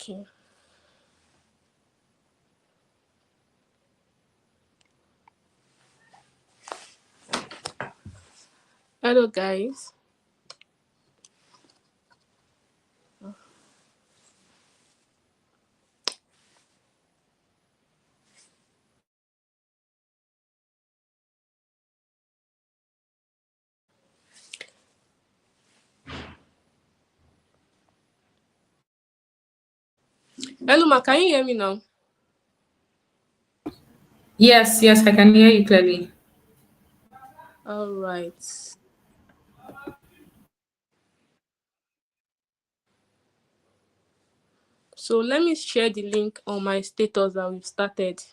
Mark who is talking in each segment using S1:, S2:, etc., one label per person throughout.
S1: Okay. Hello, guys. Hello, Ma. Can you hear me now?
S2: Yes, I can hear you clearly.
S1: All right. So let me share the link on my status that we've started.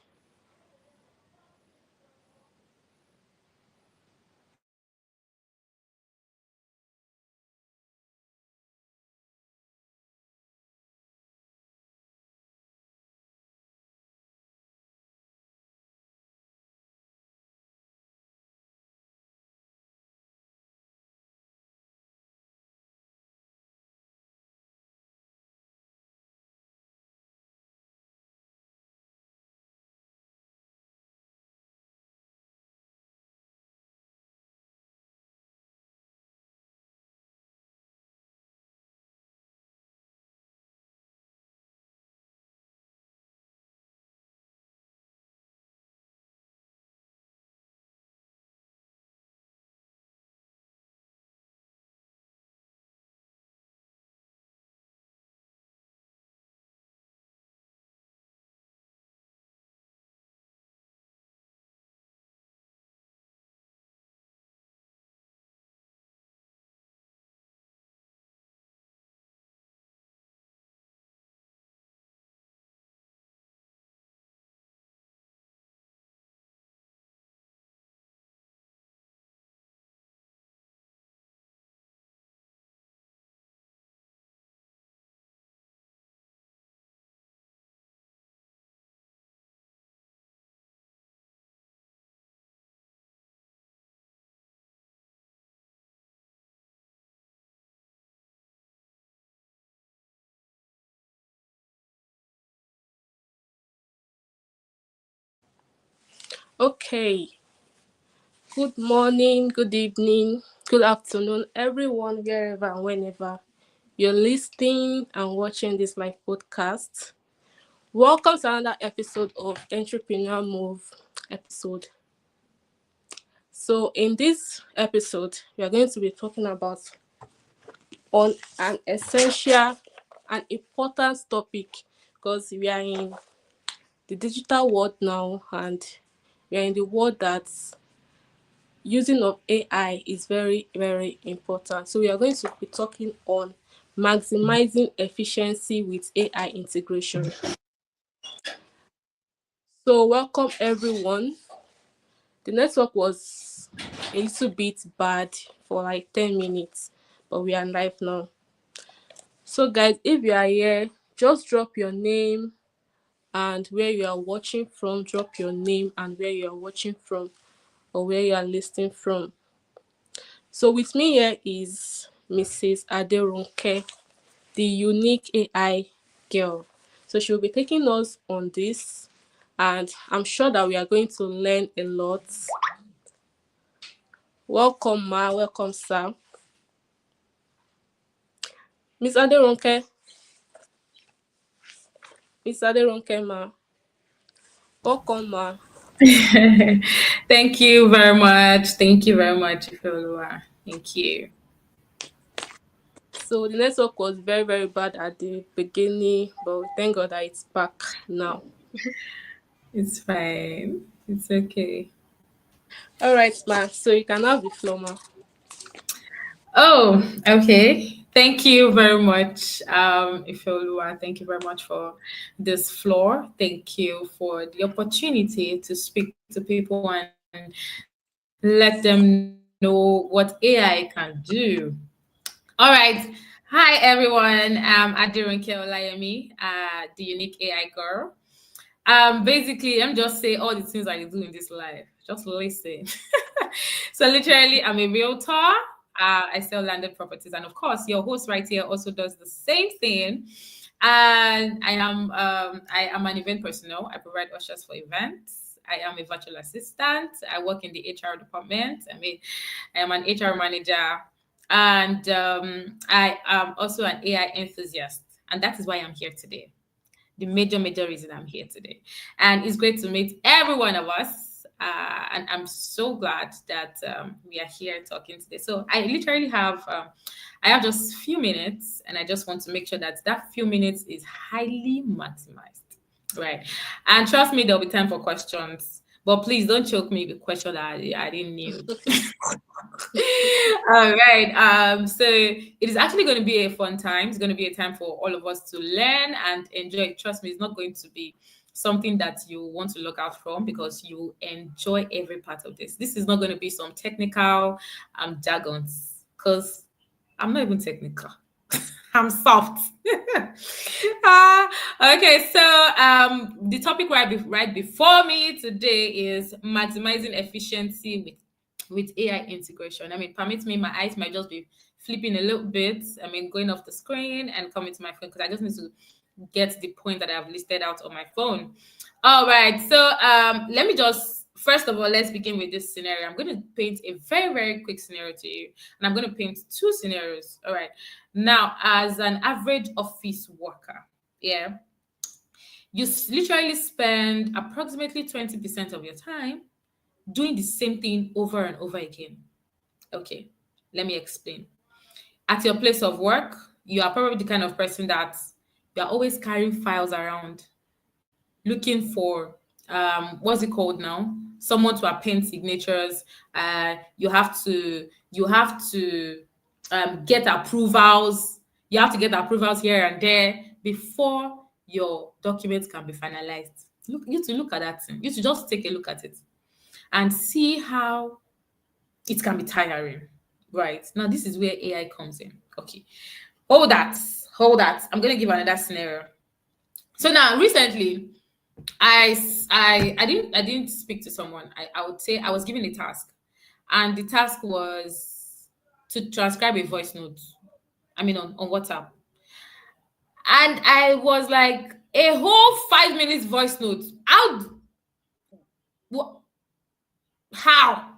S1: Okay. Good morning, good evening, good afternoon, everyone, wherever and whenever you're listening and watching this live podcast. Welcome to another episode of Entrepreneur Move episode. So, in this episode, we are going to be talking about on an essential and important topic because we are in the digital world now, and we are in the world that's using of AI is very, very important. So we are going to be talking on maximizing efficiency with AI integration. So welcome everyone. The network was a little bit bad for like 10 minutes, but we are live now. So guys, if you are here, just drop your name and where you are watching from. Drop your name and where you are watching from or where you are listening from. So with me here is Mrs. Aderonke, the unique AI girl. So she'll be taking us on this, and I'm sure that we are going to learn a lot. Welcome, Ma. Welcome, sir. Miss Aderonke. Miss Aderonke, Ma. Welcome, Ma.
S2: Thank you very much. Thank you very much, Ifeoluwa. Thank you.
S1: So the network was very, very bad at the beginning, but thank God that it's back now.
S2: It's fine. It's okay.
S1: All right, Ma. So you can have the floor, Ma.
S2: Oh, okay. Thank you very much, Ifeoluwa. Thank you very much for this floor. Thank you for the opportunity to speak to people and let them know what AI can do. All right. Hi, everyone. I'm Adirunke Olayemi, the unique AI girl. Basically, let me just say all the things I do in this life. Just listen. So, literally, I'm a realtor. I sell landed properties, and of course, your host right here also does the same thing. And I am an event personnel. I provide ushers for events. I am a virtual assistant. I work in the HR department. I am an HR manager, and I am also an AI enthusiast. And that is why I'm here today. The major reason I'm here today. And it's great to meet every one of us. And I'm so glad that we are here talking today. So I have just few minutes, and I just want to make sure that that few minutes is highly maximized, right? And trust me, there'll be time for questions. But please don't choke me with questions that I didn't need. All right. So it is actually going to be a fun time. It's going to be a time for all of us to learn and enjoy. Trust me, it's not going to be something that you want to look out from, because you enjoy every part of this. This is not going to be some technical jargons, because I'm not even technical. I'm soft. Okay, so the topic right before me today is maximizing efficiency with AI integration. I mean, permit me, my eyes might just be flipping a little bit. I mean, going off the screen and coming to my phone, because I just need to get the point that I've listed out on my phone. All right, so let me just, first of all, let's begin with this scenario. I'm going to paint a very quick scenario to you, and I'm going to paint two scenarios. All right, now, as an average office worker, yeah, you literally spend approximately 20% of your time doing the same thing over and over again. Okay, let me explain. At your place of work, you are probably the kind of person that you're always carrying files around, looking for what's it called now? Someone to append signatures. You have to get approvals. You have to get approvals here and there before your documents can be finalized. Look at that thing. You should just take a look at it and see how it can be tiring. Right. Now, this is where AI comes in. Okay. Hold that. I'm going to give another scenario. So now, recently, I didn't speak to someone. I would say I was given a task, and the task was to transcribe a voice note. I mean, on WhatsApp. And I was like, a whole 5 minutes voice note. How?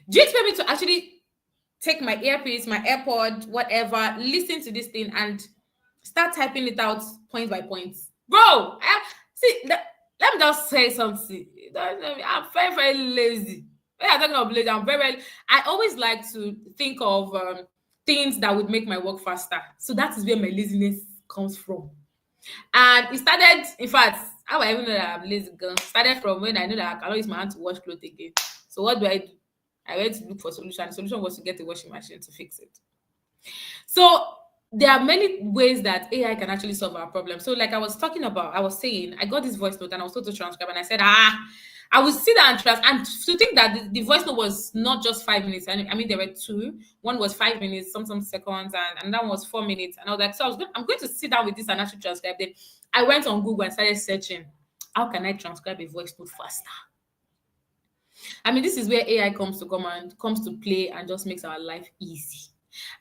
S2: Do you expect me to actually take my earpiece, my AirPod, whatever, listen to this thing and start typing it out point by point? Bro, let me just say something. I'm very lazy. When I'm talking about lazy, I always like to think of things that would make my work faster. So that is where my laziness comes from. And it started, in fact, how I even know that I'm lazy girl started from when I know that I cannot use my hand to wash clothes again. So what do? I went to look for a solution. The solution was to get a washing machine to fix it. So there are many ways that AI can actually solve our problem. So like I was saying, I got this voice note and I was told to transcribe, and I said, I would sit down and transcribe. And to think that the voice note was not just 5 minutes. I mean, there were two. One was 5 minutes, some seconds, and another one was 4 minutes. And I was like, so I'm going to sit down with this and actually transcribe it. I went on Google and started searching, how can I transcribe a voice note faster? I mean, this is where AI comes to play and just makes our life easy.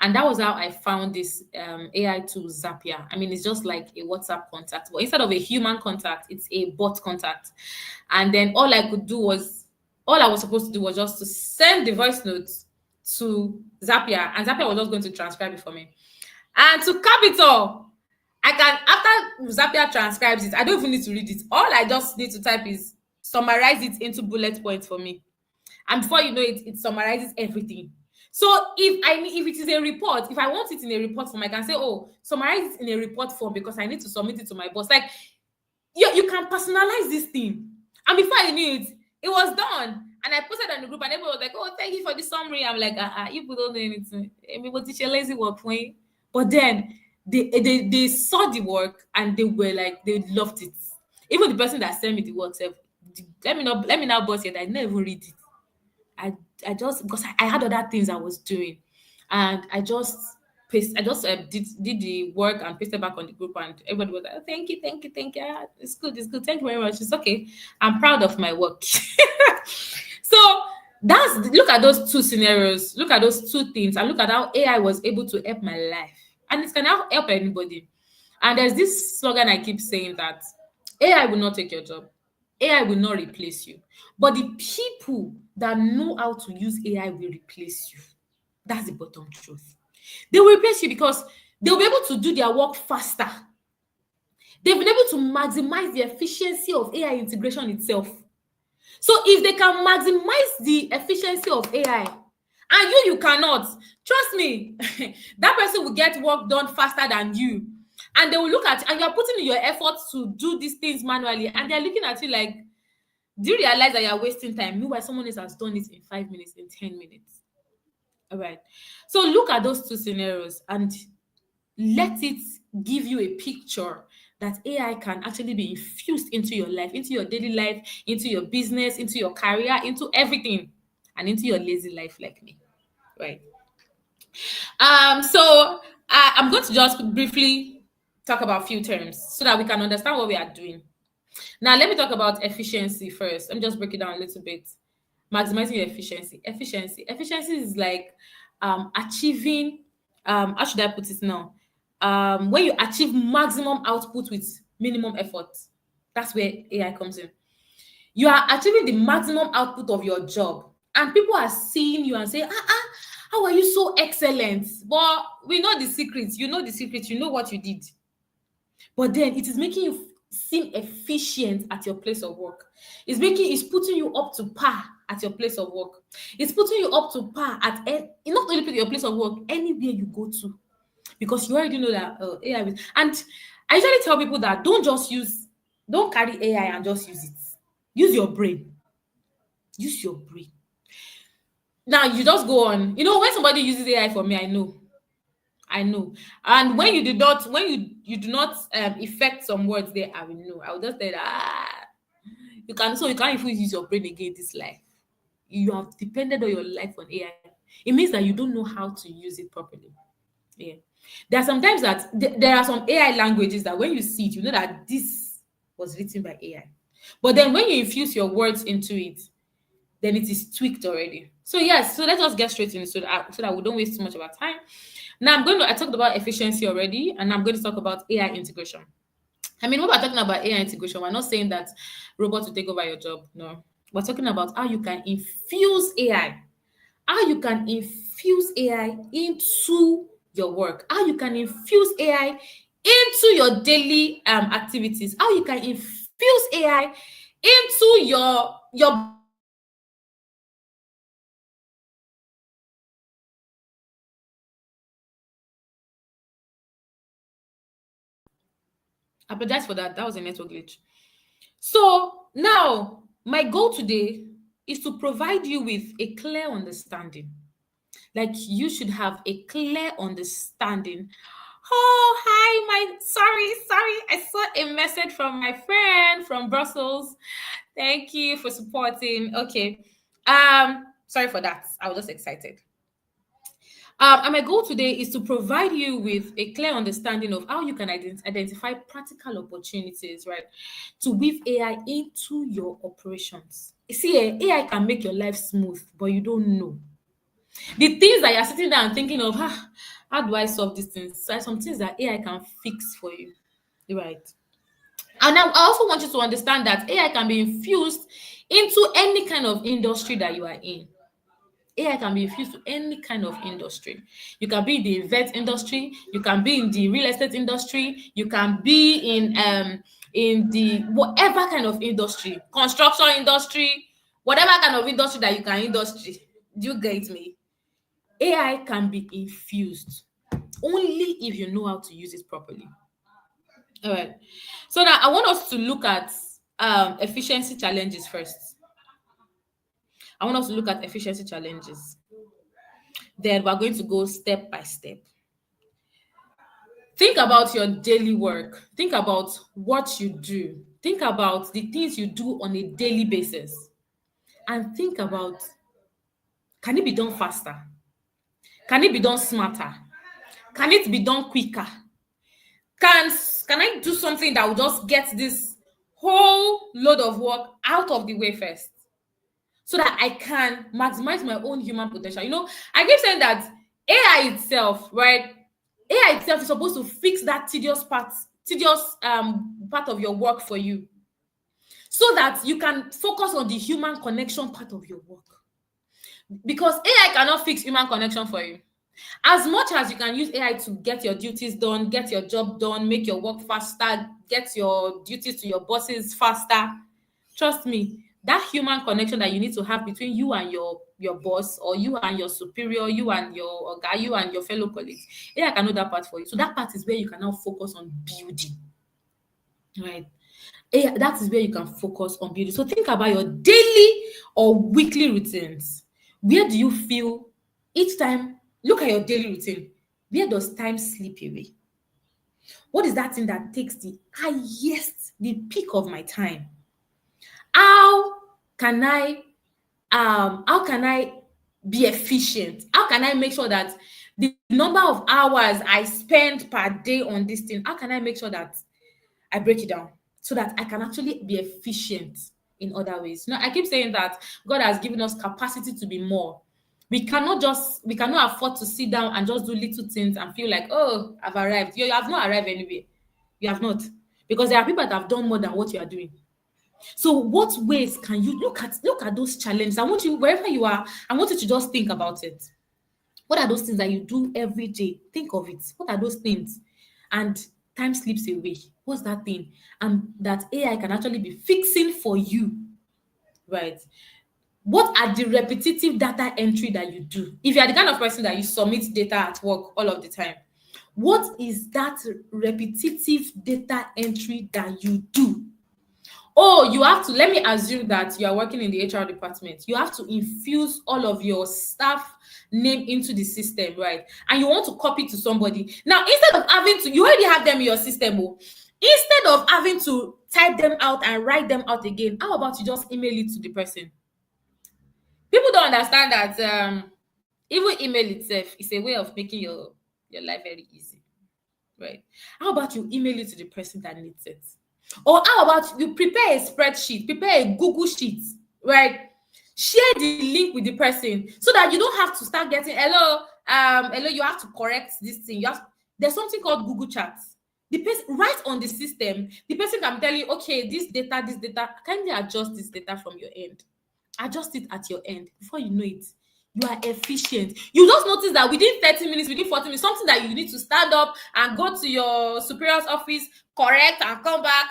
S2: And that was how I found this AI tool, Zapier. I mean, it's just like a WhatsApp contact, but instead of a human contact, it's a bot contact. And then all I was supposed to do was just to send the voice notes to Zapier, and Zapier was just going to transcribe it for me. And to cap it all, after Zapier transcribes it, I don't even need to read it. All I just need to type is summarize it into bullet points for me. And before you know it, it summarizes everything. So if it is a report, if I want it in a report form, I can say, oh, summarize it in a report form because I need to submit it to my boss. Like, you can personalize this thing. And before I knew it, it was done. And I posted on the group, and everyone was like, oh, thank you for the summary. I'm like, you people don't know anything. I mean, what teacher lazy work point? But then they saw the work and they were like, they loved it. Even the person that sent me the work said, let me now boss it. I never even read it. I just, because I had other things I was doing, and I just did the work and pasted back on the group, and everybody was like, oh, thank you. Yeah, it's good. Thank you very much. It's okay. I'm proud of my work. So look at those two scenarios, look at those two things, and look at how AI was able to help my life, and it can help anybody. And there's this slogan I keep saying that AI will not take your job. AI will not replace you. But the people that know how to use AI will replace you. That's the bottom truth. They will replace you because they'll be able to do their work faster. They've been able to maximize the efficiency of AI integration itself. So if they can maximize the efficiency of AI and you cannot, trust me, that person will get work done faster than you. And they will look at, and you're putting in your efforts to do these things manually, and they're looking at you like, do you realize that you're wasting time? Meanwhile, someone else has done it in 5 minutes, in 10 minutes. All right. So look at those two scenarios and let it give you a picture that AI can actually be infused into your life, into your daily life, into your business, into your career, into everything, and into your lazy life like me. Right. So I'm going to just briefly talk about a few terms so that we can understand what we are doing. Now, let me talk about efficiency first. Let me just break it down a little bit. Maximizing your efficiency. Efficiency is like achieving, how should I put it now? When you achieve maximum output with minimum effort. That's where AI comes in. You are achieving the maximum output of your job, and people are seeing you and say, how are you so excellent? But we know the secrets. You know the secrets. You know what you did. But then it is making you seem efficient at your place of work. It's putting you up to par at your place of work. It's putting you up to par at not only your place of work, anywhere you go to, because you already know that AI will. And I usually tell people that don't carry AI and just use it. Use your brain. Use your brain. Now you just go on. You know, when somebody uses AI for me, I know. And when you do not effect some words there, I will know. I will just say that you can't even use your brain again this life. You have depended on your life on AI. It means that you don't know how to use it properly. Yeah. There are sometimes that there are some AI languages that when you see it, you know that this was written by AI. But then when you infuse your words into it, then it is tweaked already. So yes, so let us get straight into that so that we don't waste too much of our time. Now I talked about efficiency already, and I'm going to talk about AI integration. I mean, when we're talking about AI integration, we're not saying that robots will take over your job. No. We're talking about how you can infuse AI. How you can infuse AI into your work. How you can infuse AI into your daily activities. How you can infuse AI into your I apologize for that. That was a network glitch. So now, my goal today is to provide you with a clear understanding. Like you should have a clear understanding. Oh, hi, sorry. I saw a message from my friend from Brussels. Thank you for supporting. Okay. Sorry for that. I was just excited. And my goal today is to provide you with a clear understanding of how you can identify practical opportunities, right, to weave AI into your operations. You see, AI can make your life smooth, but you don't know. The things that you're sitting there and thinking of, how do I solve these things? So some things that AI can fix for you, right? And I also want you to understand that AI can be infused into any kind of industry that you are in. AI can be infused to any kind of industry. You can be in the event industry, you can be in the real estate industry, you can be in the whatever kind of industry, construction industry, whatever kind of industry that you can industry. Do you get me? AI can be infused only if you know how to use it properly. All right. So now I want us to look at efficiency challenges first. I want us to look at efficiency challenges. Then we're going to go step by step. Think about your daily work. Think about what you do. Think about the things you do on a daily basis. And think about, can it be done faster? Can it be done smarter? Can it be done quicker? Can I do something that will just get this whole load of work out of the way first, so that I can maximize my own human potential? You know, I keep saying that AI itself, right? AI itself is supposed to fix that tedious part tedious part of your work for you, so that you can focus on the human connection part of your work. Because AI cannot fix human connection for you. As much as you can use AI to get your duties done, get your job done, make your work faster, get your duties to your bosses faster, trust me, that human connection that you need to have between you and your boss, or you and your superior, you and your guy, you and your fellow colleagues, AI can know that part for you. So that part is where you can now focus on building, right? That is where you can focus on building. So think about your daily or weekly routines. Where do you feel each time? Look at your daily routine. Where does time slip away? What is that thing that takes the highest, the peak of my time? How can I be efficient? How can I make sure that the number of hours I spend per day on this thing, how can I make sure that I break it down so that I can actually be efficient in other ways? I keep saying that God has given us capacity to be more. We cannot afford to sit down and just do little things and feel like, oh, I've arrived. You have not arrived anywhere. You have not. Because there are people that have done more than what you are doing. So what ways can you look at those challenges? I want you, wherever you are, I want you to just think about it. What are those things that you do every day? Think of it. What are those things? And time slips away. What's that thing? And that AI can actually be fixing for you, right? What are the repetitive data entry that you do? If you are the kind of person that you submit data at work all of the time, what is that repetitive data entry that you do? Oh, you have to, let me assume that you are working in the HR department. You have to infuse all of your staff name into the system, right? And you want to copy to somebody. Now, instead of having to, you already have them in your system. Instead of having to type them out and write them out again, how about you just email it to the person? People don't understand that even email itself is a way of making your life very easy, right? How about you email it to the person that needs it? Or how about you prepare a spreadsheet, prepare a Google sheet, right? Share the link with the person so that you don't have to start getting, hello, you have to correct this thing. There's something called Google Chats. The person right on the system, the person can tell you, okay, this data, kindly adjust this data from your end. Adjust it at your end. Before you know it, you are efficient. You just notice that within 30 minutes, within 40 minutes, something that you need to stand up and go to your superior's office, correct and come back,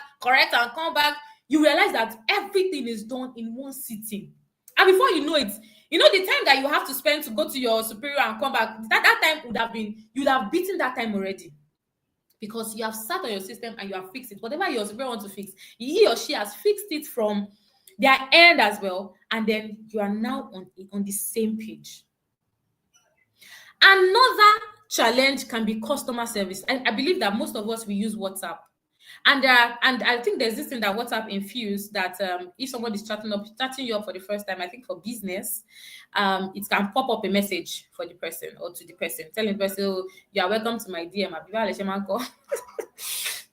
S2: you realize that everything is done in one sitting. And before you know it, the time that you have to spend to go to your superior and come back, that time you'd have beaten that time already. Because you have sat on your system and you have fixed it. Whatever your superior wants to fix, he or she has fixed it from their end as well, and then you are now on the same page. Another challenge can be customer service. I believe that most of us, we use WhatsApp, and I think there's this thing that WhatsApp infused that if someone is chatting you up for the first time, I think for business, it can pop up a message for the person or to the person, telling the person, oh, you are welcome to my DM.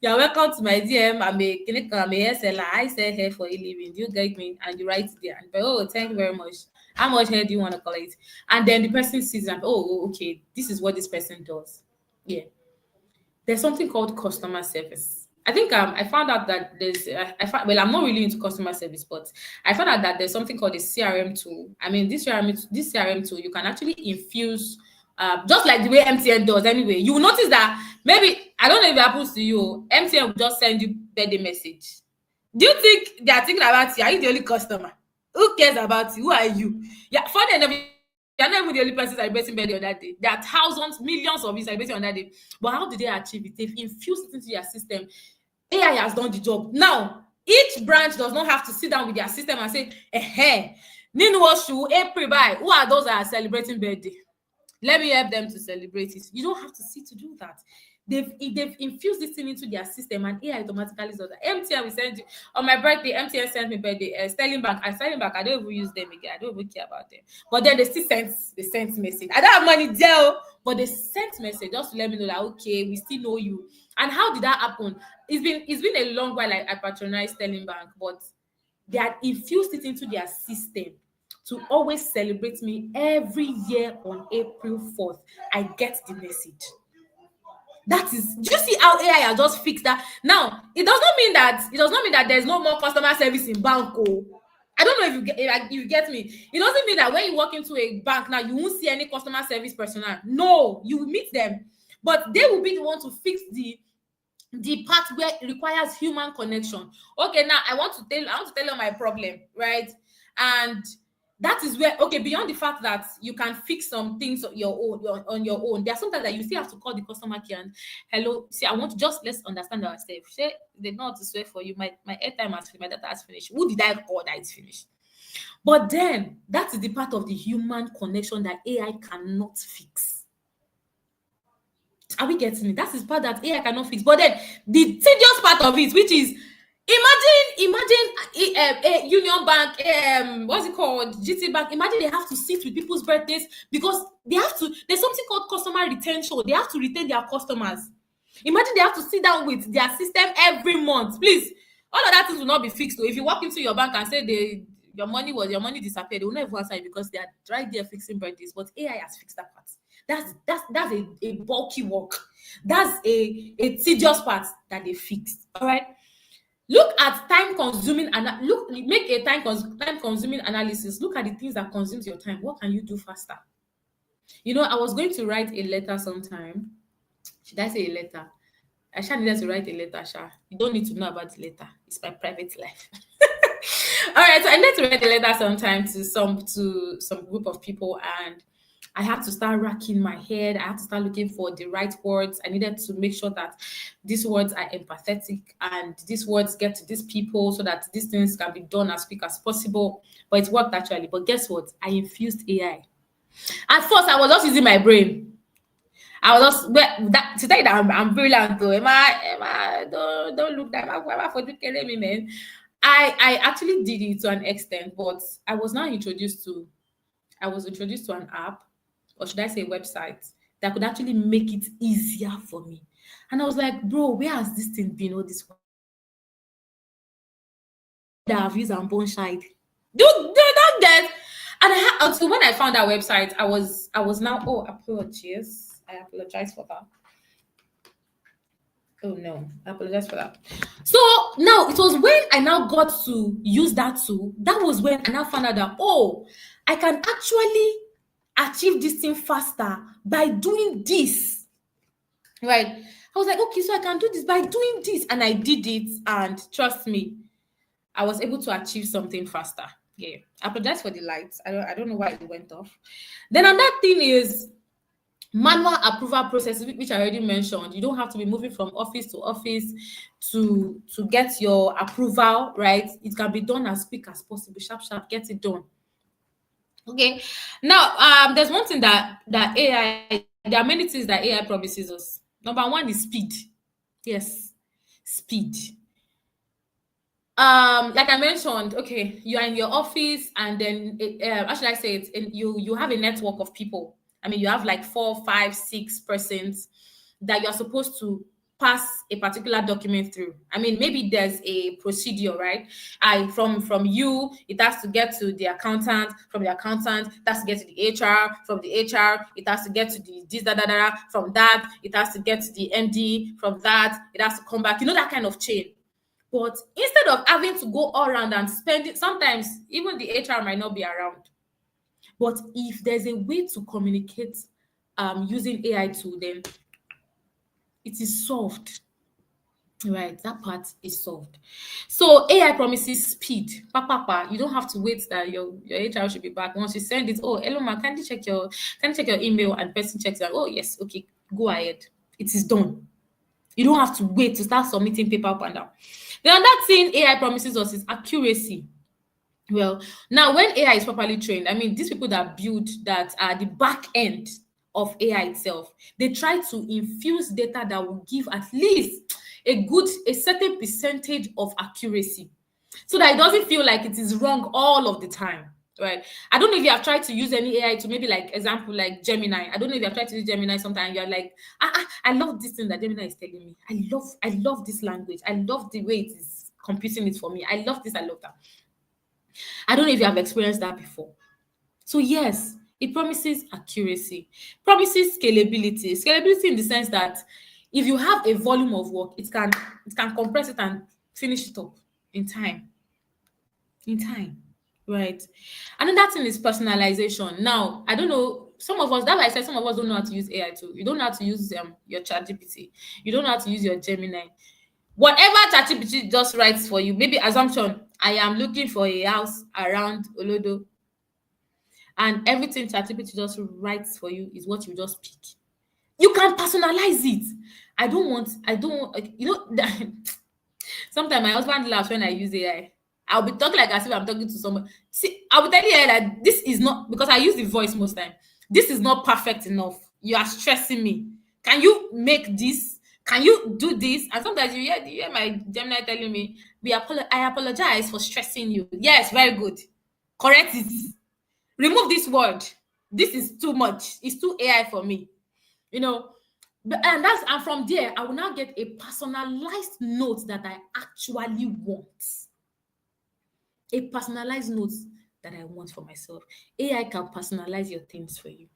S2: You are welcome to my DM. I'm a hair seller. I sell hair for a living. Do you get me? And you write it there. And oh, thank you very much. How much hair do you want to collect? And then the person sees and okay, this is what this person does. Yeah. There's something called customer service. I think I found out that I'm not really into customer service, but I found out that there's something called a CRM tool. I mean, this CRM tool, you can actually infuse, just like the way MTN does anyway. You will notice that maybe, I don't know if it happens to you, MTN will just send you birthday message. Do you think they are thinking about you? Are you the only customer? Who cares about you? Who are you? Yeah, funny enough, you're not even the only person celebrating birthday on that day. There are thousands, millions of you celebrating on that day. But how did they achieve it? They've infused it into your system. AI has done the job. Now, each branch does not have to sit down with their system and say, Ninwashu, April, by who are those that are celebrating birthday? Let me help them to celebrate it. You don't have to sit to do that. They've infused this thing into their system, and AI automatically does that. MTN will send you on my birthday. MTN sent me birthday. Sterling Bank. I don't even use them again. I don't even care about them. But then they still sent message. I don't have money there, but they sent message just to let me know that okay, we still know you. And how did that happen? It's been a long while I patronize Sterling Bank, but they had infused it into their system to always celebrate me every year on April 4th. I get the message. That is, do you see how AI has just fixed that? Now, it does not mean that there's no more customer service in bank. Oh, I don't know if you get me. It doesn't mean that when you walk into a bank now, you won't see any customer service personnel. No, you will meet them, but they will be the one to fix the part where it requires human connection. Okay, now I want to tell you my problem, right? And that is where, okay, beyond the fact that you can fix some things on your own, there are sometimes that you still have to call the customer care and, hello, see, I want to just, let's understand ourselves. Say they know how to swear for you. My airtime has finished, my data has finished. Who did I call that it's finished? But then that is the part of the human connection that AI cannot fix. Are we getting it? That is part that AI cannot fix. But then the tedious part of it, which is, imagine a Union Bank, what's it called, GT Bank. Imagine they have to sit with people's birthdays because there's something called customer retention. They have to retain their customers. Imagine they have to sit down with their system every month. Please, all of that things will not be fixed. So if you walk into your bank and say your money disappeared, they will never answer you because they are right there fixing birthdays. But AI has fixed that part. That's a bulky work. That's a tedious part that they fixed. All right. Look at time consuming and make a time consuming analysis. Look at the things that consumes your time. What can you do faster? I was going to write a letter sometime. Should I say a letter? I sha needed to write a letter, sha. You don't need to know about the letter. It's my private life. All right, so I needed to write a letter sometime to some group of people, and I had to start racking my head. I had to start looking for the right words. I needed to make sure that these words are empathetic and these words get to these people so that these things can be done as quick as possible. But it worked actually. But guess what? I infused AI. At first, I was just using my brain. I was just to tell you that I'm brilliant though. Emma, don't look that. Emma for killing me, man. I actually did it to an extent, but I was introduced to an app, or should I say website, that could actually make it easier for me. And I was like, bro, where has this thing been all this while? That I've used and bone shide. Do not get. And until when I found that website, I was now, oh, apologies. I apologize for that. Oh no, I apologize for that. So now it was when I now got to use that tool, that was when I now found out that, oh, I can actually achieve this thing faster by doing this. Right? I was like, okay, so I can do this by doing this. And I did it. And trust me, I was able to achieve something faster. Yeah. I apologize for the lights. I don't know why it went off. Then another thing is manual approval process, which I already mentioned. You don't have to be moving from office to office to get your approval, right? It can be done as quick as possible. Sharp, get it done. Okay. Now, there's one thing that AI, there are many things that AI promises us. Number one is speed. Yes, speed. Like I mentioned, okay, you are in your office, and then how should I say it? And you have a network of people. I mean, you have like 4, 5, 6 persons that you're supposed to pass a particular document through. I mean, maybe there's a procedure, right? From you, it has to get to the accountant. From the accountant, it has to get to the HR. From the HR, it has to get to the this, From that, it has to get to the MD. From that, it has to come back. That kind of chain. But instead of having to go all around and spend it, sometimes even the HR might not be around. But if there's a way to communicate using AI tool, then it is solved. Right, that part is solved. So AI promises speed. You don't have to wait that your HR should be back. Once you send it, oh, hello, ma, can you check your email? And person checks that, oh yes, okay, go ahead. It is done. You don't have to wait to start submitting paper up and down. The other thing AI promises us is accuracy. Well, now when AI is properly trained, I mean, these people that build that are the back end of AI itself, they try to infuse data that will give at least a certain percentage of accuracy, so that it doesn't feel like it is wrong all of the time. Right. I don't know if you have tried to use any AI to maybe like example like Gemini. I don't know if you have tried to use Gemini sometime. You're like, I love this thing that Gemini is telling me. I love this language. I love the way it is computing it for me. I love this. I love that. I don't know if you have experienced that before. So yes, it promises accuracy, promises scalability. Scalability in the sense that If you have a volume of work, it can compress it and finish it up in time. In time, right? Another thing is personalization. Now, I don't know, some of us, that's why I said some of us don't know how to use AI too. You don't know how to use your ChatGPT. You don't know how to use your Gemini. Whatever ChatGPT just writes for you, maybe assumption, I am looking for a house around Olodo, and everything ChatGPT just writes for you is what you just pick. You can personalize it. I don't want, like, sometimes my husband laughs when I use AI. I'll be talking like as if I'm talking to someone. See, I'll be telling you that this is not, because I use the voice most time. This is not perfect enough. You are stressing me. Can you make this? Can you do this? And sometimes you hear my Gemini telling me, I apologize for stressing you. Yes, very good. Correct it. Remove this word. This is too much. It's too AI for me. You know, and from there, I will now get a personalized note that I actually want. A personalized note that I want for myself. AI can personalize your things for you.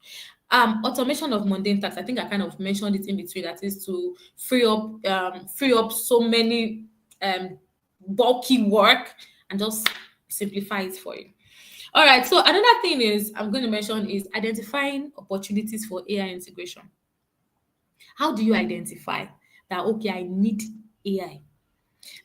S2: Automation of mundane tasks. I think I kind of mentioned it in between. That is to free up so many bulky work and just simplify it for you. All right. So another thing is I'm going to mention is identifying opportunities for AI integration. How do you identify that, okay, I need AI?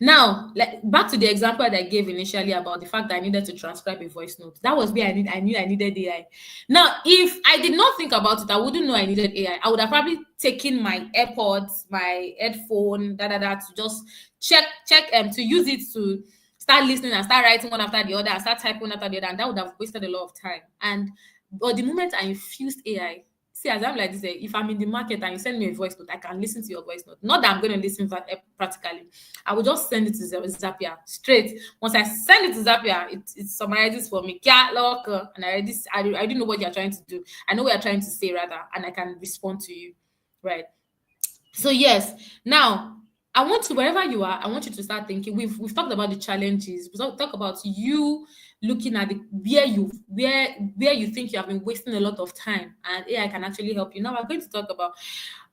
S2: Now, back to the example that I gave initially about the fact that I needed to transcribe a voice note. That was where I knew I needed AI. Now, if I did not think about it, I wouldn't know I needed AI. I would have probably taken my AirPods, my headphone, to just check, to use it to start listening and start writing one after the other and start typing one after the other, and that would have wasted a lot of time. But the moment I infused AI, see, as I'm like this, if I'm in the market and you send me a voice note, I can listen to your voice note. Not that I'm going to listen practically. I will just send it to Zapier straight. Once I send it to Zapier, it summarizes for me. And I already know what you're trying to do. I know what you're trying to say, rather, and I can respond to you, right? So yes, now I want to, wherever you are, I want you to start thinking. We've talked about the challenges. We talk about you looking at where you think you have been wasting a lot of time, and AI can actually help you. Now we're going to talk about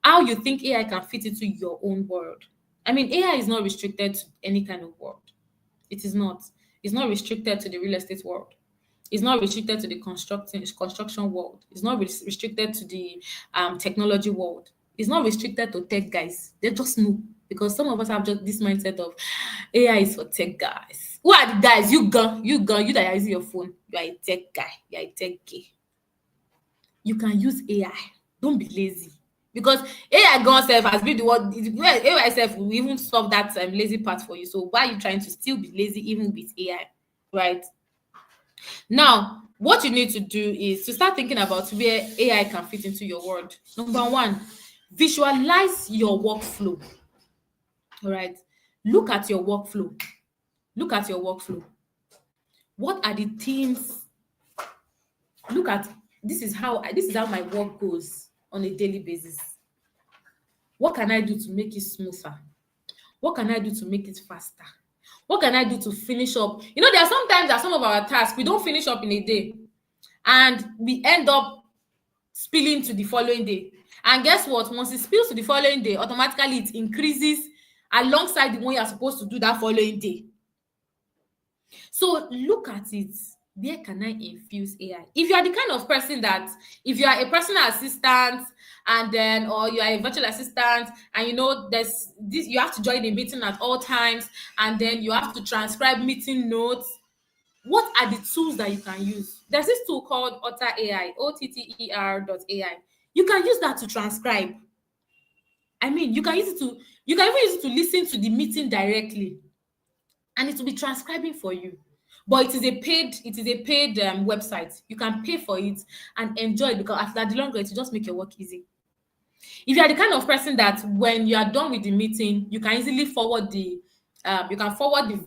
S2: how you think AI can fit into your own world. I mean, AI is not restricted to any kind of world. It is not. It's not restricted to the real estate world. It's not restricted to the construction world. It's not restricted to the technology world. It's not restricted to tech guys. They just know, because some of us have just this mindset of AI is for tech guys. Who are the guys? You that are using your phone. You are a tech guy. You are a tech gay. You can use AI. Don't be lazy. Because AI gone self has been the one. AI self will even solve that lazy part for you. So why are you trying to still be lazy even with AI, right? Now, what you need to do is to start thinking about where AI can fit into your world. Number one, visualize your workflow. All right. Look at your workflow. Look at your workflow. What are the themes? Look at this is how my work goes on a daily basis. What can I do to make it smoother? What can I do to make it faster? What can I do to finish up? There are sometimes that some of our tasks we don't finish up in a day, and we end up spilling to the following day. And guess what? Once it spills to the following day, automatically it increases alongside the one you're supposed to do that following day. So look at it. Where can I infuse AI? If you are the kind of person that, if you are a personal assistant or you are a virtual assistant, and there's this, you have to join the meeting at all times, and then you have to transcribe meeting notes. What are the tools that you can use? There's this tool called Otter AI, OTTER.ai. You can use that to transcribe. I mean, you can even use it to listen to the meeting directly, and it will be transcribing for you. But it is a paid website. You can pay for it and enjoy it, because after the long run, it will just make your work easy. If you are the kind of person that when you are done with the meeting, you can easily forward the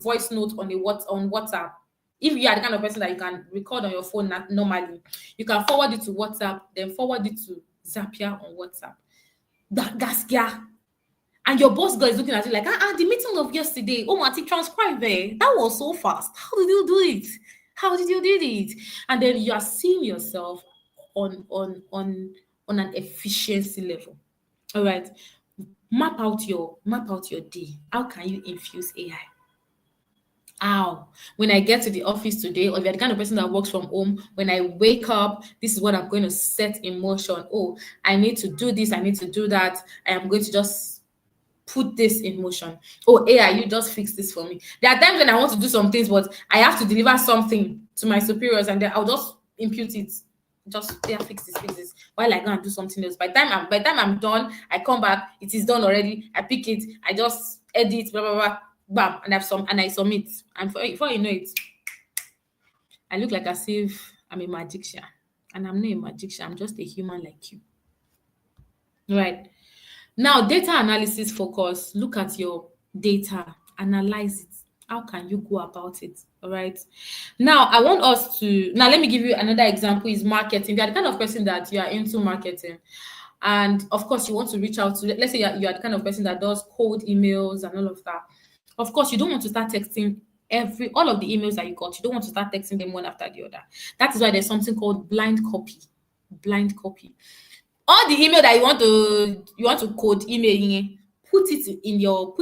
S2: voice note on WhatsApp. If you are the kind of person that you can record on your phone normally, you can forward it to WhatsApp, then forward it to Zapier on WhatsApp. Gaskia. And your boss guy is looking at you like, the meeting of yesterday, Mati, transcribe there. That was so fast. How did you do it? How did you do it? And then you are seeing yourself on an efficiency level. All right. Map out your day. How can you infuse AI? How? When I get to the office today, or if you're the kind of person that works from home, when I wake up, this is what I'm going to set in motion. Oh, I need to do this, I need to do that. I am going to just put this in motion. Oh, AI, you just fix this for me. There are times when I want to do some things, but I have to deliver something to my superiors, and then I'll just impute it. Just, yeah, fix this. While I go and do something else. By the time I'm done, I come back, it is done already. I pick it, I just edit, blah blah blah, bam, and I submit. And before you know it, I look like as if I'm a magician. And I'm not a magician, I'm just a human like you. Right. Now, data analysis focus, look at your data, analyze it. How can you go about it? All right. Now, now let me give you another example is marketing. You're the kind of person that you are into marketing. And of course, you want to reach out to, let's say you're the kind of person that does cold emails and all of that. Of course, you don't want to start texting all of the emails that you got. You don't want to start texting them one after the other. That is why there's something called blind copy. Blind copy. All the email that you want to code email, put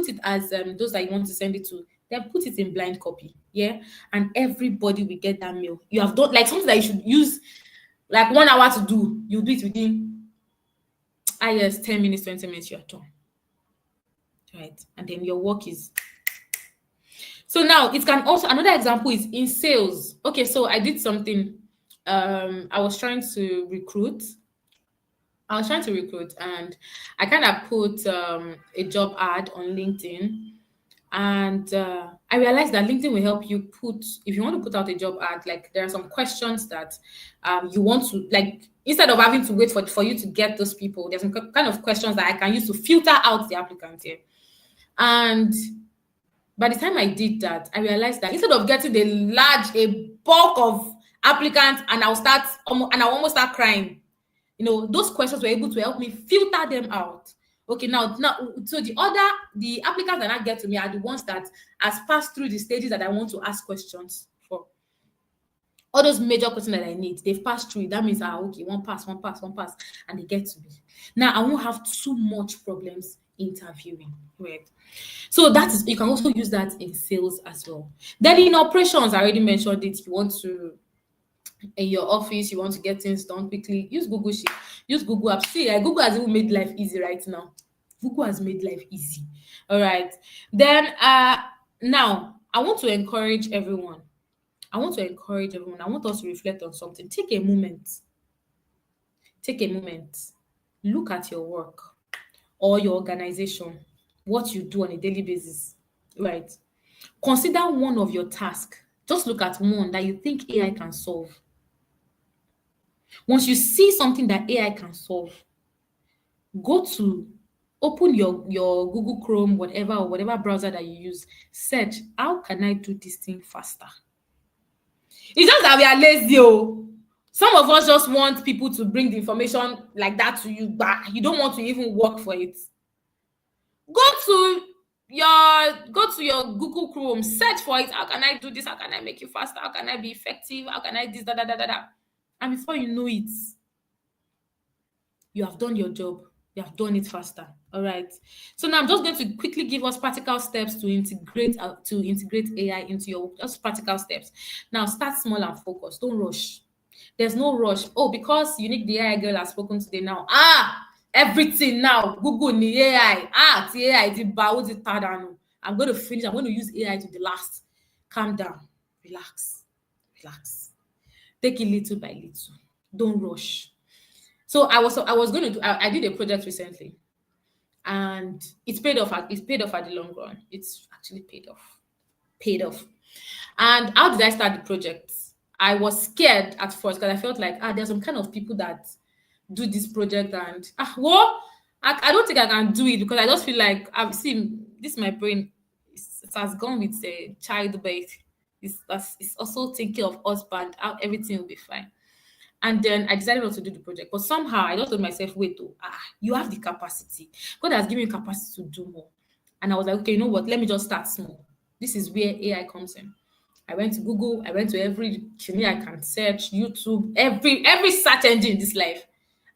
S2: it as those that you want to send it to, then put it in blind copy. Yeah. And everybody will get that mail. You have done like something that you should use like 1 hour to do. You do it within 10 minutes, 20 minutes, you're done. Right. And then your work is so now it can also another example is in sales. Okay, so I did something. I was trying to recruit. And I kind of put a job ad on LinkedIn. And I realized that LinkedIn will help you if you want to put out a job ad, like there are some questions that you want to, like, instead of having to wait for you to get those people, there's some kind of questions that I can use to filter out the applicant here. And by the time I did that, I realized that instead of getting a bulk of applicants, and I'll almost start crying. Those questions were able to help me filter them out. Okay, now, so the applicants that I get to me are the ones that has passed through the stages that I want to ask questions for. All those major questions that I need, they've passed through it. That means, okay, one pass, and they get to me. Now, I won't have too much problems interviewing, right? So you can also use that in sales as well. Then in operations, I already mentioned it. You want to, in your office, you want to get things done quickly, use Google Sheet, use Google Apps. See, Google has even made life easy right now. Google has made life easy. All right. Then now I want to encourage everyone. I want us to reflect on something. Take a moment. Look at your work or your organization, what you do on a daily basis. Right. Consider one of your tasks. Just look at one that you think AI can solve. Once you see something that AI can solve, open your Google Chrome, whatever browser that you use, search, how can I do this thing faster? It's just that we are lazy. Some of us just want people to bring the information like that to you, but you don't want to even work for it. Go to your Google Chrome, search for it. How can I do this? How can I make it faster? How can I be effective? How can I this, da, da, da, da, da? And before you know it, you have done your job. You have done it faster. All right. So now I'm just going to quickly give us practical steps to integrate AI into your work. Just practical steps. Now start small and focus. Don't rush. There's no rush. Oh, because Unique the AI girl has spoken today now. Everything now. Google the AI. The AI the bow the tadano. I'm going to finish. I'm going to use AI to the last. Calm down. Relax. Take it little by little. Don't rush. So I did a project recently, and it's paid off. It's paid off at the long run. It's actually paid off. And how did I start the project? I was scared at first because I felt like there's some kind of people that do this project, and I don't think I can do it because I just feel like I've seen this. My brain it has gone with childbirth. It's also thinking of husband, how everything will be fine. And then I decided not to do the project. But somehow I just told myself, wait, you have the capacity. God has given you capacity to do more. And I was like, okay, you know what? Let me just start small. This is where AI comes in. I went to Google. I went to every channel I can search, YouTube, every search engine in this life.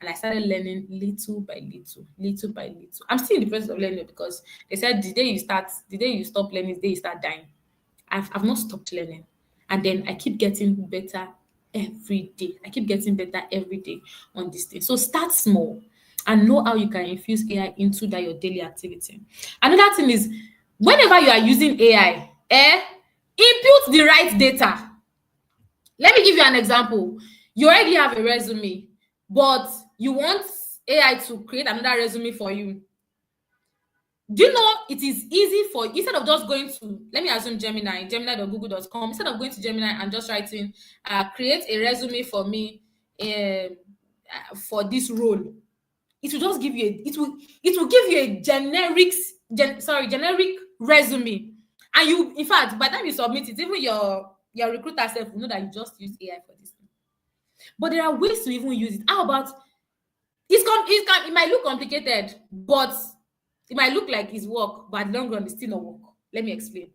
S2: And I started learning little by little, little by little. I'm still in the process of learning because they said the day you stop learning is the day you start dying. I've not stopped learning. And then I keep getting better every day. I keep getting better every day on this thing. So start small and know how you can infuse AI into that your daily activity. Another thing is whenever you are using AI, input the right data. Let me give you an example. You already have a resume, but you want AI to create another resume for you. Do you know it is easy for, instead of just going to, let me assume gemini.google.com, instead of going to Gemini and just writing, create a resume for me for this role, it will just give you it will give you a generic resume. And you, in fact, by the time you submit it, even your recruiter self will know that you just used AI for this thing. But there are ways to even use it. How about it might look complicated, but it might look like it's work, but at the long run, it's still not work. Let me explain.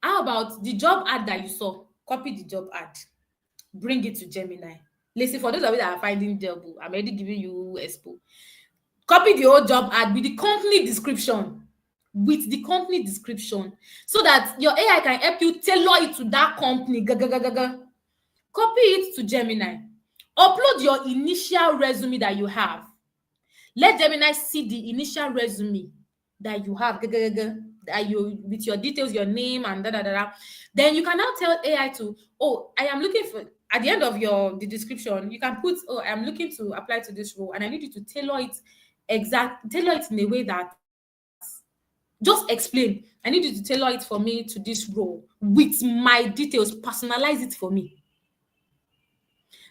S2: How about the job ad that you saw? Copy the job ad, bring it to Gemini. Listen, for those of you that are finding job, I'm already giving you expo. Copy the whole job ad with the company description. So that your AI can help you tailor it to that company. Copy it to Gemini. Upload your initial resume that you have. Let Gemini see the initial resume that you have, that you, with your details, your name, and Then you can now tell AI to, I am looking for, at the end of the description, you can put, I am looking to apply to this role, and I need you to tailor it in a way that, just explain. I need you to tailor it for me to this role with my details, personalize it for me.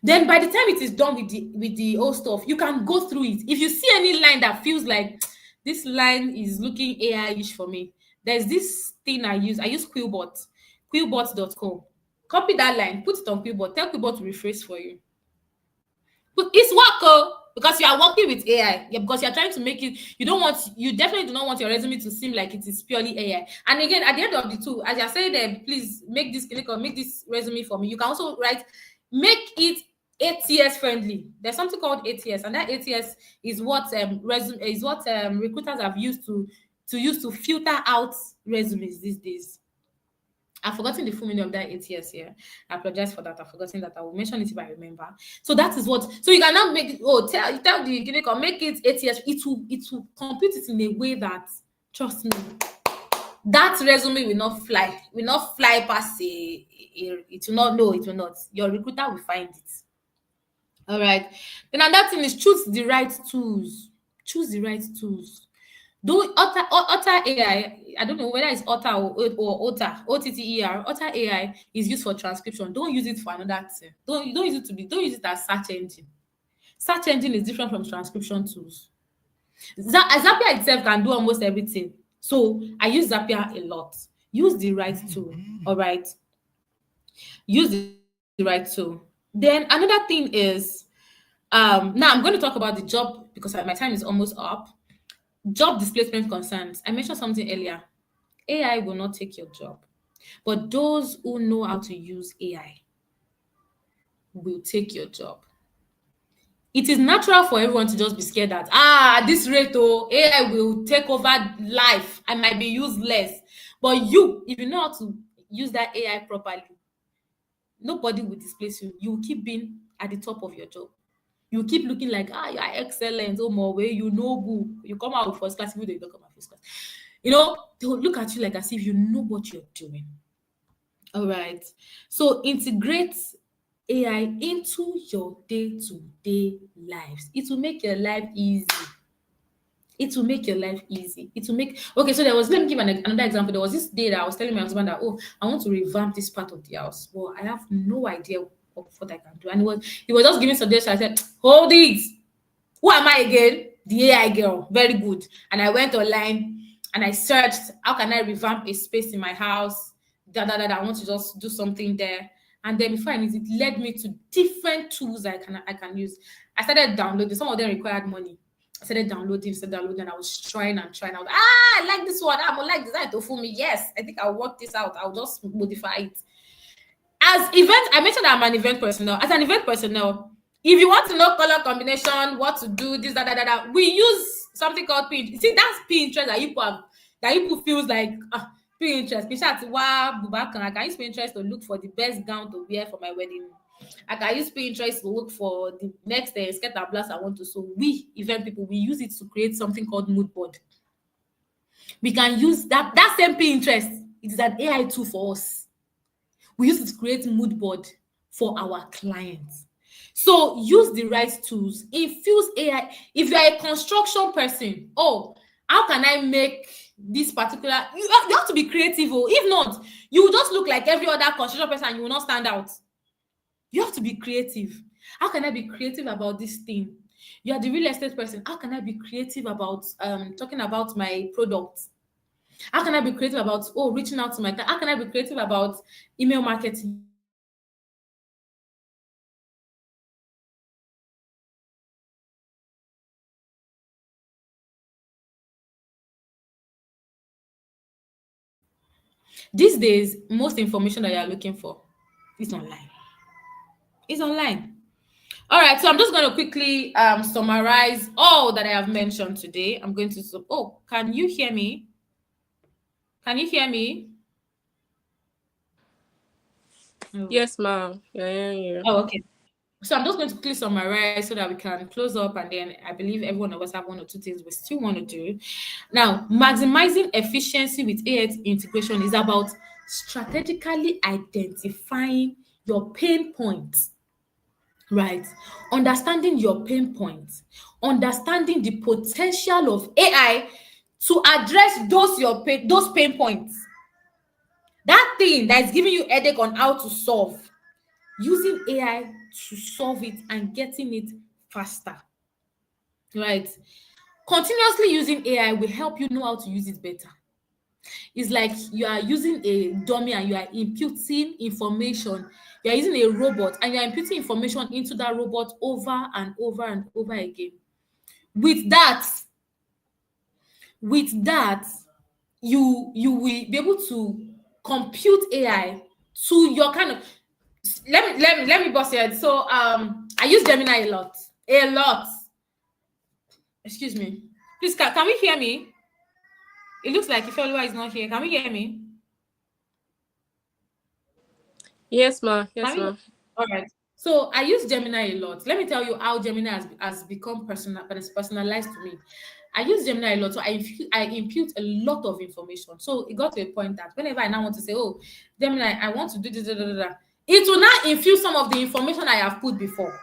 S2: Then by the time it is done with the old stuff, you can go through it. If you see any line that feels like this line is looking AI-ish for me, there's this thing I use Quillbot, quillbot.com. Copy that line, put it on Quillbot, tell Quillbot to rephrase for you. But it's work, because you are working with AI. Yeah, because you're trying to make it, you definitely do not want your resume to seem like it is purely AI. And again, at the end of the two, as you're saying, please make this resume for me. You can also write, make it ATS friendly. There's something called ATS, and that ATS is what recruiters have used to use to filter out resumes these days. I've forgotten the full meaning of that ATS here. I apologize for that. I've forgotten that. I will mention it if I remember. So that is what. So you can now make it. Tell the clinical, make it ATS. It will compute it in a way that, trust me, that resume will not fly. Will not fly past it will not. No, it will not. Your recruiter will find it. All right. Then another thing is choose the right tools. Do Otter AI, I don't know whether it's Otter or Otter, OTTER. Otter AI is used for transcription. Don't use it for another thing. Don't use it as search engine. Search engine is different from transcription tools. Zapier itself can do almost everything. So I use Zapier a lot. Use the right tool. All right. Use the right tool. Then another thing is, now I'm going to talk about the job because my time is almost up. Job displacement concerns. I mentioned something earlier. AI will not take your job, but those who know how to use AI will take your job. It is natural for everyone to just be scared that, at this rate, AI will take over life. I might be useless. But if you know how to use that AI properly, nobody will displace you. You will keep being at the top of your job. You keep looking like, you are excellent, more way, you come out with first class, even though you don't come out first class. They will look at you like as if you know what you're doing. All right. So integrate AI into your day-to-day lives. It will make your life easy. Okay, so let me give another example. There was this day that I was telling my husband that, I want to revamp this part of the house. Well, I have no idea of what I can do. And he was just giving suggestions. I said, hold it. Who am I again? The AI girl. Very good. And I went online and I searched, how can I revamp a space in my house? I want to just do something there. And then before I knew it led me to different tools I can use. I started downloading. Some of them required money. I started downloading, and I was trying. I was I like this one. I would like design to fool me. Yes, I think I'll work this out. I'll just modify it. I mentioned that I'm an event personnel. As an event personnel, If you want to know color combination, what to do, this, that, we use something called Pinterest. See, that's Pinterest that you have, that you feels like Pinterest. I can use Pinterest to look for the best gown to wear for my wedding. I can use Pinterest to look for the next skirt and blouse I want to. So we event people, we use it to create something called mood board. We can use that same Pinterest. It is an AI tool for us. We use it to create mood board for our clients. So use the right tools. Infuse AI. If you are a construction person, how can I make this particular? You have to be creative. If not, you will just look like every other construction person and you will not stand out. You have to be creative. How can I be creative about this thing? You are the real estate person. How can I be creative about talking about my product? How can I be creative about reaching out to my client? How can I be creative about email marketing? These days, most information that you are looking for is online. It's online. All right, so I'm just going to quickly summarize all that I have mentioned today. I'm going to. Can you hear me? Can you hear me?
S1: Yes, ma'am. Yeah.
S2: Oh, okay. So I'm just going to quickly summarize so that we can close up, and then I believe every one of us have one or two things we still want to do. Now, maximizing efficiency with AI integration is about strategically identifying your pain points, right? Understanding your pain points, understanding the potential of AI to address those pain points. That thing that is giving you headache on how to solve, using AI to solve it and getting it faster, right? Continuously using AI will help you know how to use it better. It's like you are using a dummy and you are imputing information. You are using a robot and you are imputing information into that robot over and over and over again. With that, you will be able to compute AI to your kind of. Let me bust your head. So I use Gemini a lot. Excuse me. Please, can we hear me? It looks like Ifeoluwa is not here. Can we hear me?
S1: Yes, ma'am.
S2: Can
S1: Yes,
S2: we?
S1: ma'am.
S2: All right. So I use Gemini a lot. Let me tell you how Gemini has become personalized to me. I use Gemini a lot, so I impute a lot of information. So it got to a point that whenever I now want to say, "Oh, Gemini, I want to do this," it will now infuse some of the information I have put before.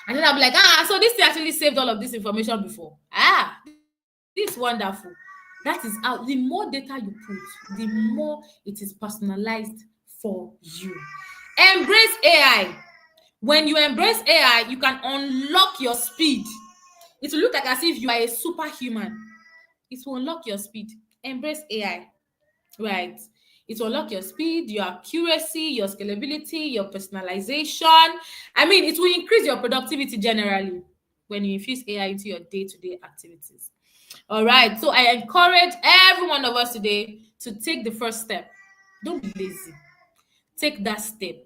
S2: And then I'll be like, so this thing actually saved all of this information before. This is wonderful. That is how the more data you put, the more it is personalized for you. Embrace AI. When you embrace AI, you can unlock your speed. It will look like as if you are a superhuman. It will unlock your speed. Embrace AI. Right. It will unlock your speed, your accuracy, your scalability, your personalization. I mean, it will increase your productivity generally when you infuse AI into your day-to-day activities. All right. So I encourage every one of us today to take the first step. Don't be lazy. Take that step.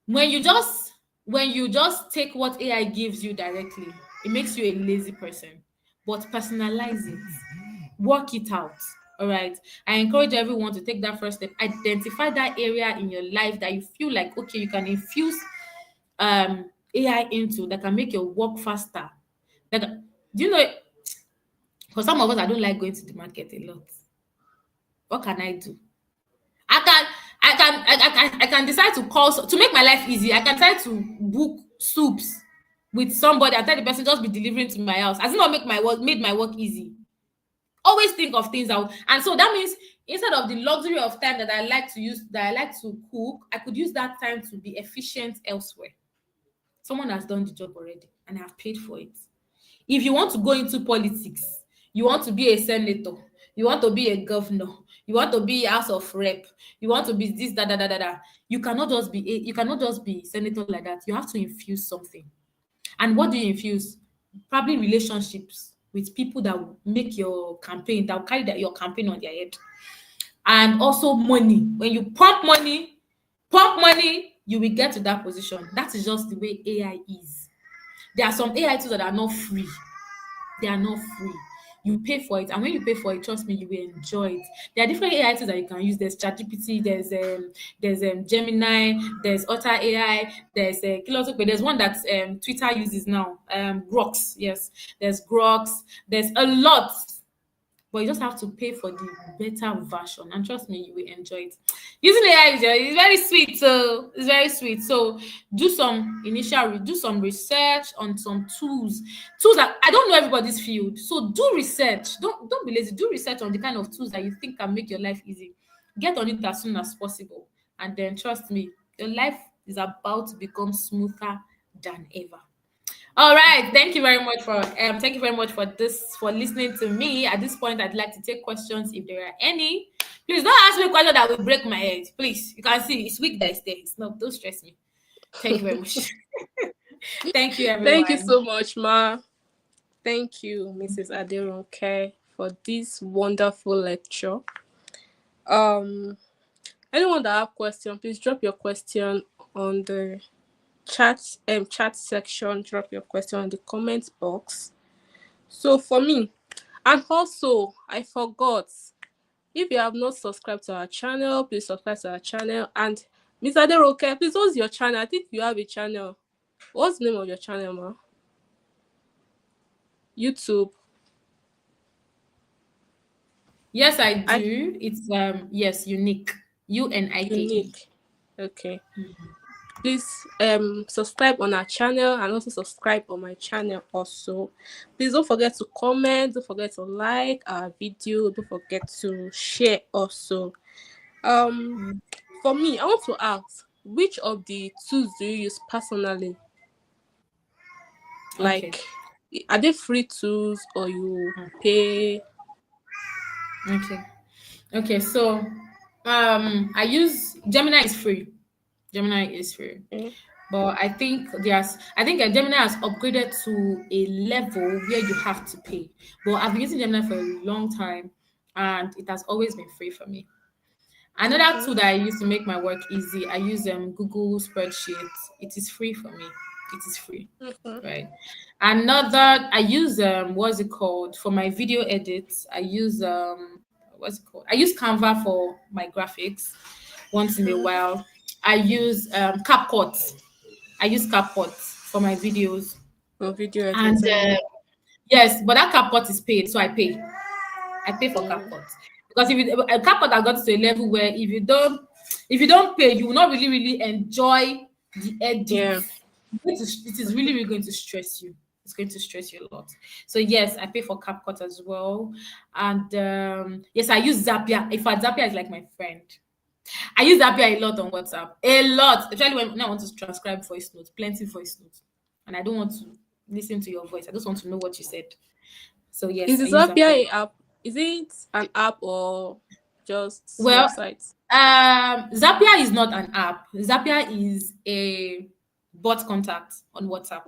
S2: When you just take what AI gives you directly, it makes you a lazy person. But personalize it. Work it out. All right. I encourage everyone to take that first step. Identify that area in your life that you feel like, okay, you can infuse AI into that can make your work faster. Do you know? For some of us, I don't like going to the market a lot. What can I do? I can decide to call to make my life easy. I can try to book soups with somebody and tell the person just be delivering to my house. Has it not made my work easy? Always think of things out. And so that means instead of the luxury of time that I like to cook, I could use that time to be efficient elsewhere. Someone has done the job already and I've paid for it. If you want to go into politics, you want to be a senator, you want to be a governor, you want to be House of Rep, you want to be this, da. You cannot just be senator like that. You have to infuse something. And what do you infuse? Probably relationships with people that will make your campaign, that will carry your campaign on their head. And also money. When you pump money, you will get to that position. That is just the way AI is. There are some AI tools that are not free. They are not free. You pay for it, and when you pay for it, trust me, you will enjoy it. There are different AI tools that you can use. There's ChatGPT, there's Gemini, there's Otter AI, there's Kilotope. There's one that Twitter uses now, Grox. Yes, there's Grox. There's a lot, but you just have to pay for the better version, and trust me, you will enjoy it. Using AI is very sweet, so it's very sweet. So do some research on some tools that I don't know everybody's field, so do research. Don't be lazy. Do research on the kind of tools that you think can make your life easy. Get on it as soon as possible, and then trust me, your life is about to become smoother than ever. All right. Thank you very much for listening to me. At this point, I'd like to take questions if there are any. Please don't ask me a question that will break my head. Please. You can see it's weak that is there. It's not, don't stress me. Thank you very much. Thank you,
S1: Thank you
S2: everyone.
S1: so much, Ma. Thank you, Mrs. Aderonke, for this wonderful lecture. Anyone that have question, please drop your question on the chat section. Drop your question on the comment box. So for me, and also I forgot, if you have not subscribed to our channel, please subscribe to our channel. And Ms. Aderonke, please, what's your channel? I think you have a channel. What's the name of your channel, ma? YouTube.
S2: Yes, I do. It's yes, Unique. UNIKE.
S1: Unique. Okay. Please subscribe on our channel and also subscribe on my channel also. Please don't forget to comment, don't forget to like our video, don't forget to share also. For me, I want to ask, which of the tools do you use personally? Like, are they free tools or you pay?
S2: Okay, so I use Gemini is free. Gemini is free.
S1: Okay.
S2: But I think Gemini has upgraded to a level where you have to pay. But I've been using Gemini for a long time and it has always been free for me. Another tool that I use to make my work easy, I use Google Spreadsheets. It is free for me. It is free. Right. Another, I use what's it called for my video edits? I use what's it called? I use Canva for my graphics once in a while. I use CapCut. I use CapCut for my videos.
S1: For video
S2: And
S1: editing.
S2: yes, but that CapCut is paid, so I pay. I pay for CapCut because if you CapCut has got to a level where if you don't pay, you will not really enjoy the edit.
S1: Yeah.
S2: It is really going to stress you. It's going to stress you a lot. So yes, I pay for CapCut as well, and yes, I use Zapier. In fact, Zapier is like my friend. I use Zapier a lot on WhatsApp, a lot, especially when I want to transcribe voice notes, plenty voice notes, and I don't want to listen to your voice. I just want to know what you said. So yes,
S1: Is
S2: I
S1: the
S2: use
S1: Zapier
S2: Zapier.
S1: a app? Is it an app or just
S2: Well,
S1: website?
S2: Zapier is not an app. Zapier is a bot contact on WhatsApp.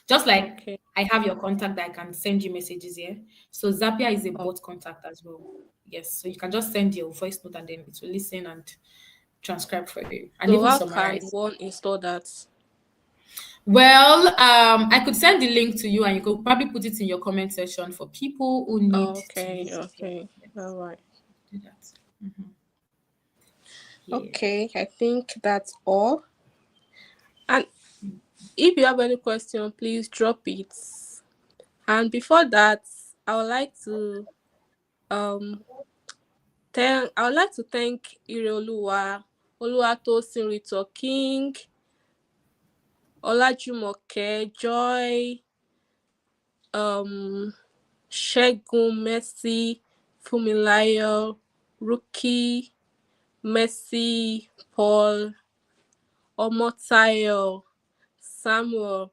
S2: Just like
S1: Okay.
S2: I have your contact that I can send you messages here. So Zapier is a bot contact as well. Yes. So you can just send your voice note and then it will listen and transcribe for you and
S1: So
S2: even
S1: how can
S2: summarize.
S1: one install that?
S2: Well, I could send the link to you and you could probably put it in your comment section for people who need to
S1: Okay.
S2: use it.
S1: Okay. All right.
S2: Do that. Yeah.
S1: Okay. I think that's all. And if you have any question, please drop it. And before that, I would like to thank Ireoluwa, Oluwatosin Rito King, Olajumoke, Joy, Shegun, Mercy, Fumilayo, Rookie, Mercy, Paul, Omotayo, Samuel,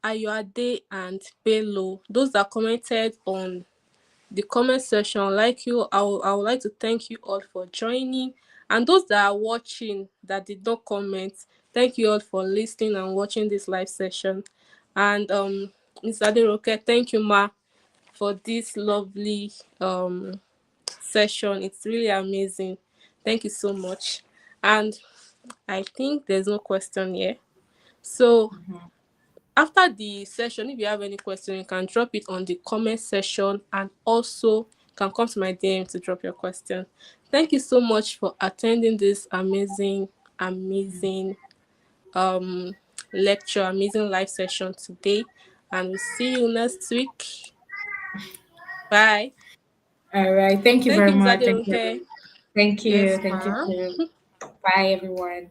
S1: Ayoade, and Bello. Those that commented on the comment section, I would like to thank you all for joining. And those that are watching that did not comment, thank you all for listening and watching this live session. And Ms. Aderonke, thank you, Ma, for this lovely session. It's really amazing. Thank you so much. And I think there's no question here. So after the session, if you have any question, you can drop it on the comment section, and also can come to my DM to drop your question. Thank you so much for attending this amazing um lecture, amazing live session today, and we'll see you next week. Bye.
S2: All right. Thank you
S1: Thank
S2: very
S1: you, Miss
S2: much. Thank you.
S1: Adelunke.
S2: Thank you.
S1: Yes,
S2: Thank you
S1: ma'am.
S2: too. Bye, everyone.